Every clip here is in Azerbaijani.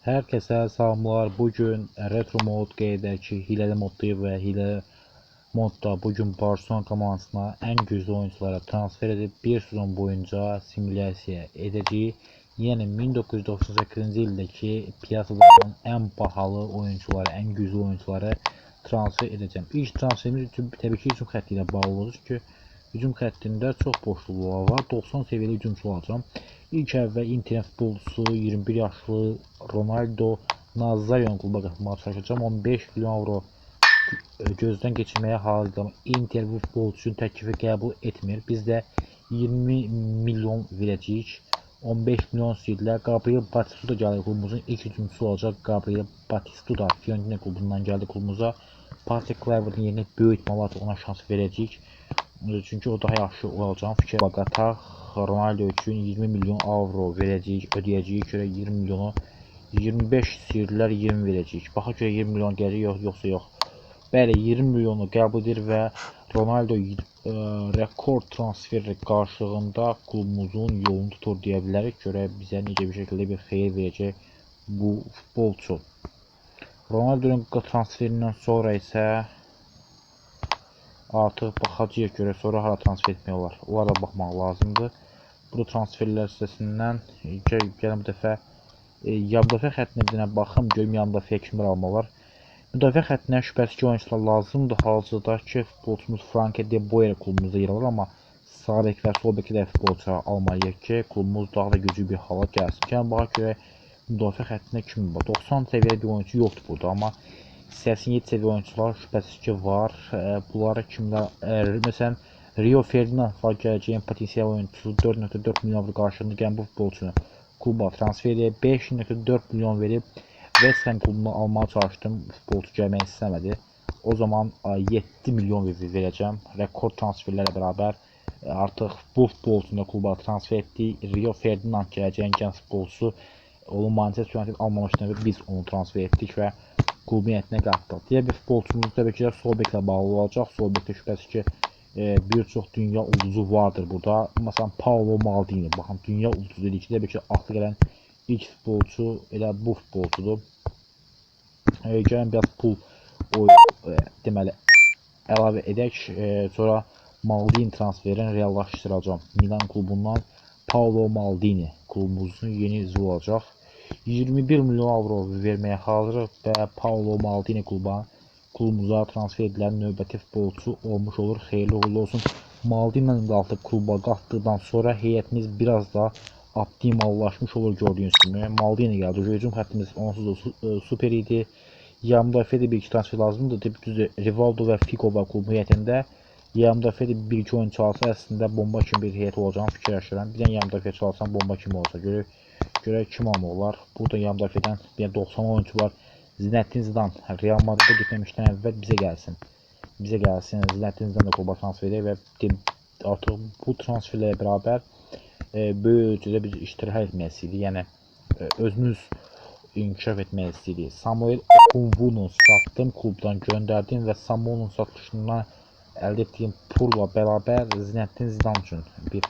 Herkese selamlar. Bugün retro mod qeydəki hileli moddayıq və hiləli modda bugün Barcelona komandasına ən güclü oyunculara transfer edib bir sezon boyunca simulyasiya edəcəyik. Yəni 1998-ci ildəki piyasadan ən bahalı oyuncuları, ən güclü oyuncuları transfer edəcəm. İlk transferimiz üçün təbii ki hücum xətti ilə bağlı olacaq ki, hücum xəttində çox boşluqlar var. 90 səviyyəli hücumçu alacağım. İlk əvvəl Interin futbolçusu 21 yaşlı Ronaldo Nazaryan kluba qatılmağa çalışacağım. 15 milyon avro gözdən keçirməyə hazırlayacağım. Inter bu futbolçunun təklifi qəbul etmir. Biz də 20 milyon verəcəyik. 15 milyon istəyirlər. Gabriel Batistuta gəldi klubumuzun ilk hücumçusu olacaq. Gabriel Batistuta Fiorentina klubundan gəldi klubumuza. Patrick Kluivert'in yerinə böyük ihtimalle ona şans verəcəyik. Çünki o daha yaxşı olacağım fikir. Bagataq Ronaldo üçün 20 milyon avro verəcəyik, ödəyəcəyik. Görə 20 milyonu 25 istəyirlər, 20 verəcəyik. Baxa görə 20 milyon gələcək, yoxsa yox. Bəli, 20 milyonu qəbul edir və Ronaldo rekord transferi qarşılığında klubumuzun yolunu tutur deyə bilərik. Görə bizə necə bir şəkildə bir xeyir verəcək bu futbolçu. Ronaldo'nun transferindən sonra isə artıq baxacağıq görə sonra hara transfer etmək olar. Onlara baxmaq lazımdır. Bu transferlər sitəsindən gəlin bu dəfə müdafiə xəttinə bir dənə baxım, görüm müdafiə kimlər almaq olar. Müdafiə xəttinə şübhəsiz ki oyuncular lazımdır. Hazırdakı futbolçumuz Frankie de Boer klubumuzda yer alır, amma sağ bek və sol bekdə futbolçu almalıyıq ki klubumuz daha da güclü bir hala gəlsin. Gəlin baxaq görə müdafiə xəttinə kim var? 90 səviyyəli bir oyuncu yoxdur burada, amma 87 səviyyə oyuncular şübhəsiz ki var. Bunlara kimlər? Məsələn, Rio Ferdinand var, gələcəyin potensial oyuncusu 4.4 milyon avro qarşılığında gələn bu futbolçunu kluba transfer edib 5.4 milyon verib West Ham klubunu almağa çalışdım. Futbolçu gəlmək istəmədi. O zaman 7 milyon verəcəm. Rekord transferlərlə bərabər artıq bu futbolçunu kluba transfer etdik. Rio Ferdinand gələcəyin gənc futbolçusu. Onu Manchester United almamışdı, biz onu transfer etdik və klubun heyətinə qatdıq. Digər bir futbolçumuz təbii ki sol beklə bağlı olacaq. Sol bekdə şübhəsiz ki bir çox dünya ulduzu vardır burada. Məsələn Paolo Maldini. Baxın, dünya ulduzu dedik ki, təbii ki akla gələn ilk futbolçu elə bu futbolçudur. Gəlin biraz pul deməli əlavə edək. Sonra Maldini transferini reallaşdıracağım. Milan klubundan Paolo Maldini klubumuzun yeni üzvü olacaq. 21 milyon avro verməyə hazırıq və Paolo Maldini klubumuza transfer edilən növbəti futbolçu olmuş olur. Xeyirli uğurlu olsun. Maldini ilə artıq kluba qatdıqdan sonra heyətimiz biraz da optimallaşmış olur gördüyünüz kimi. Maldini gəldi. Hücum xəttimiz onsuz da super idi. Yarım müdafiədə bir iki transfer lazımdır. Düzdür, Rivaldo və Figo var klubun heyətində. Yarım müdafiədə bir iki oyuncu çalsa əslində bomba kimi bir heyət olacağını fikirləşirəm. Bir dənə yarım müdafiə çalsam bomba kimi olsa görək kim almaq olar. Burada yarım müdafiədən 90 oyuncu var. Zinedine Zidane Real Madrid'e getməmişdən əvvəl bizə gəlsin. Zinedine Zidane da kluba transfer edək və artıq bu transferlərlə bərabər böyük ölçüdə biz iştirak etmək istəyirik. Yəni özümüz inkişaf etmək istəyirik. Samuel Okunwunu satdım, klubdan göndərdim və Samuel'un satışından əldə etdiyim pulla bərabər Zinedine Zidane üçün bir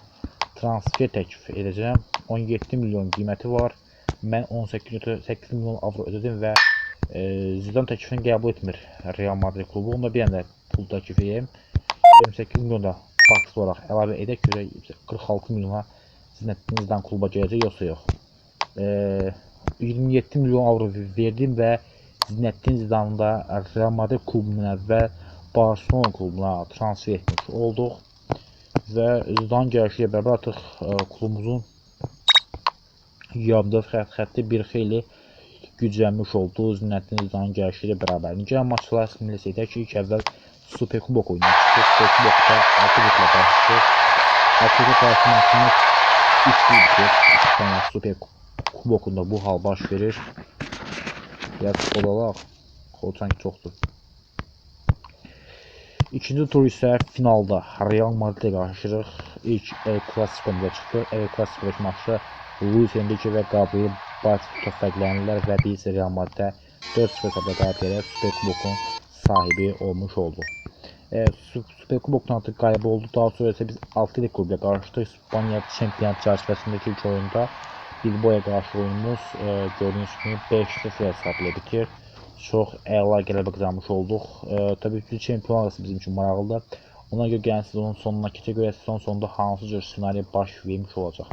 transfer təklif edəcəm. 17 milyon qiyməti var. Mən 18 milyon avro ödədim və Zidane təklifini qəbul etmir Real Madrid klubu. Onda bir dənə pul təklif edeyim. 28 milyon da faks olaraq əlavə edək görə 46 milyona Zinedine Zidane kluba gələcək yoxsa yox. 27 milyon avro verdim və Zinedine Zidane'ı da Real Madrid klubundan əvvəl Barcelona klubuna transfer etmiş olduq və Zidane gəlişiyle bərabər artıq klubumuzun yarımdafiə xətti bir xeyli güclənmiş oldu Zinedine Zidane'ın gəlişiyle bərabər. Gəlin maçlar simulyasiya edək ki, ilk əvvəl Super Kubok oynayacaq. Super Kubokda 6 bitlə başlayacaq. 6 qarşı maçımız 3-1 bitir. Super Kubokunda bu hal baş verir. Biraz qol sanki çoxdur. İkinci tur isə finalda Real Madrid'e qarşılaşırıq. İlk El Clasico'da çıxdı. El Clasico'dakı maçda Luis Enrique və Gabriel Batistuta fərqlənirlər və biz Real Madrid'ə 4-0 hesabla qalib gələrək Super Kubokun sahibi olmuş olduq. Super Kubokdan artıq qalib oldu. Daha sonra isə biz Athletic klubuyla qarşılaşdıq. İspanya Çempionat çərçivəsindəki ilk oyunda Bilbo'ya qarşı oyunumuz gördüyünüz kimi 5-0 hesabla bitir. Çox əla qələbə qazanmış olduq. Təbii ki, çempion arası bizim üçün maraqlıdır. Ona görə gəlin sezonun sonuna keçə görə sezon sonunda hansı cür ssenari baş vermiş olacaq.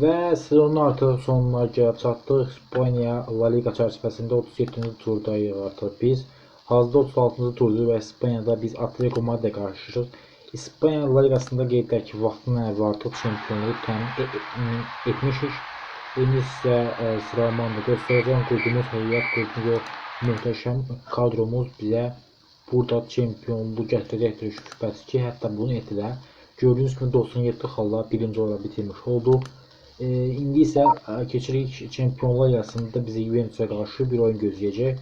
Və sezonun artıq sonuna gəlib çatdıq. İspaniya La Liga çərçivəsində 37-ci turdayıq artıq biz. Hazırda 36-cı turdur və İspaniyada biz Atletico Madrid qarşılaşırıq. İspaniya La Ligasında qeyd edək ki, vaxtından əvvəl artıq çempionluğu təmin etmişik. İndi sizə sıralamanı göstərəcəm. Qurduğumuz heyət, qurduğumuz möhtəşəm kadromuz bizə burada çempionluğu gətirəcəkdir şübhəsiz ki, hətta bunu etdilər. Gördüyünüz kimi 97 xalla birinci olaraq bitirmiş olduq. İndi isə keçirik Çempionlar Ligasında bizi Juventus'a qarşı bir oyun gözləyəcək.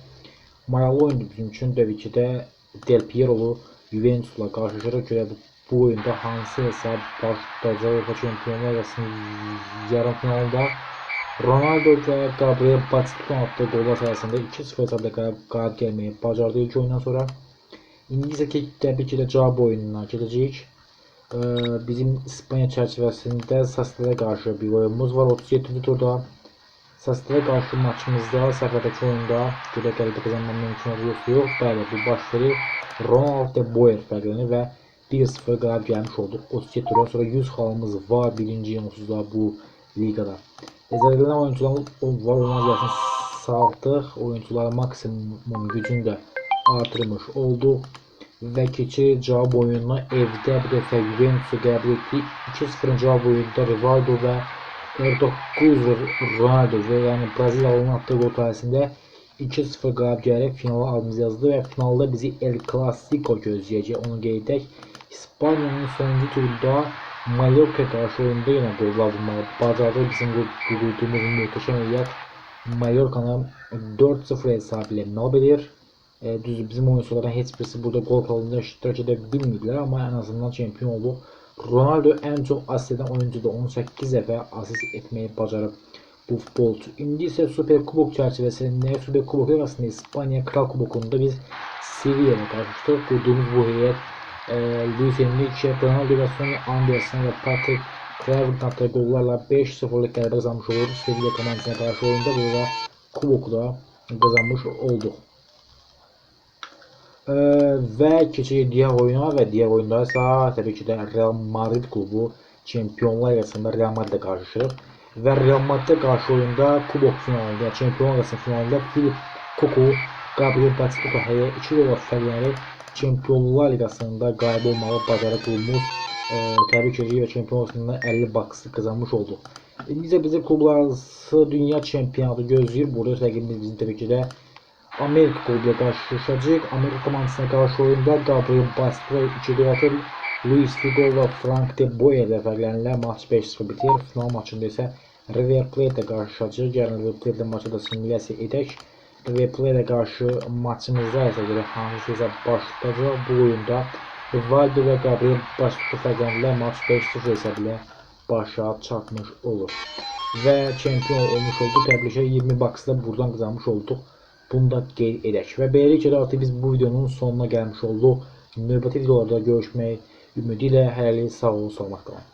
Maraqlı oyundur bizim üçün. Təbii ki də Del Piero'lu Juventus'la qarşılaşacaq. Görə bu oyunda hansı hesab baş tutacaq Çempionlar Ligasının yarım finalında Ronaldo və Gabriel Batista'nın attığı qollar sayəsində 2-0 hesabla qalib gəlməyi bacardı ilk oyundan sonra. İndi isə təbii ki də cavab oyununa keçəcəyik. Bizim İspanya çərçivəsində Sassuolo'ya qarşı bir oyunumuz var 37-ci turda. Sassuolo'ya qarşı maçımızda səfərdəki oyunda görə qələbə qazanma mümkünatı yox. Bəli, bu baş verir. Ronald de Boer fərqlənir və 1-0 qalib gəlmiş olduq. 37 turdan sonra 100 xalımız var birinci yenirsizdə bu ligada. Zərərlənən oyuncular var, olmaz gəlsin sağlıq. Oyuncuların maksimum gücünü də artırmış olduq. Və keçir cavab oyununa evdə bu dəfə Juventus'u qəbul etdik. 2-0 cavab oyununda Rivaldo və Erdoğan Ronaldo və yəni Braziliyalı'nın attığı gol sayəsində 2-0 qalib gələrək finala adımızı yazdı və finalda bizi El Clasico gözləyəcək. Onu qeyd edək. İspaniyanın sonuncu turda Mallorca qarşı oyunda yenə qollar vurmağı bacardı. Bizim qurduğumuz möhtəşəm heyət Mallorcanı 4-0 hesabı ilə məğlub edir. Düzdür, bizim oyunculardan heç birisi burada qol kralında iştirak edə bilmədilər, amma ən azından çempion olduq. Ronaldo ən çox Asiyadan oyuncuda 18 dəfə asist etməyi bacarıb bu futbolçu. İndi isə Super Kubok çərçivəsində Super Kubok arasında İspaniya Kral Kubokunda biz Sevilla'ya qarşılaşdıq. Qurduğumuz bu heyət Luis Enrique, Ronaldo və Sonny Anderson və Patrick Kluivert attığı qollarla 5-0'lık qələbə qazanmış olur. Sevilla komandasına qarşı oyunda burada Kuboku da qazanmış olduq. Və keçirik digər oyuna və digər oyunda isə təbii ki də Real Madrid klubu Çempionlar Ligasında Real Madrid'ə qarşılaşırıq. Və Real Madrid'ə qarşı oyunda Kubok finalında, yəni Çempionlar Ligasının finalında Philippe Cocu, Gabriel Batista həyə 2 gol fərqlənərək Çempionlar Ligasında qalib olmağı bacarıq klubumuz təbrik edirik və Çempionlar Ligasında 50 baksı qazanmış olduq. İndi isə bizi klublararası dünya çempionatı gözləyir. Burada rəqibimiz bizim təbii ki də Amerika klubuyla qarşılaşacaq. Amerika komandasına qarşı oyunda Gabriel Batista 2 gol atır. Luis Figo və Frank de Boer ilə fərqlənirlər. Maç 5-0 bitir. Final maçında isə River Plate ilə qarşılaşacaq. Gəlin River Plate ilə maçı da simulyasiya edək. River Plate ilə qarşı maçımızda isə görə hansı hesab baş tutacaq. Bu oyunda Rivaldo və Gabriel Batista fərqlənirlər. Maç 5-0 hesab ilə başa çatmış olur. Və çempion olmuş olduq. Təbriklər 20 baksda buradan qazanmış olduq. Bunu da qeyd edək. Və beləliklə artıq biz bu videonun sonuna gəlmiş olduq. Növbəti videolarda görüşmək ümidi ilə hələlik sağ olun, salamat qalın.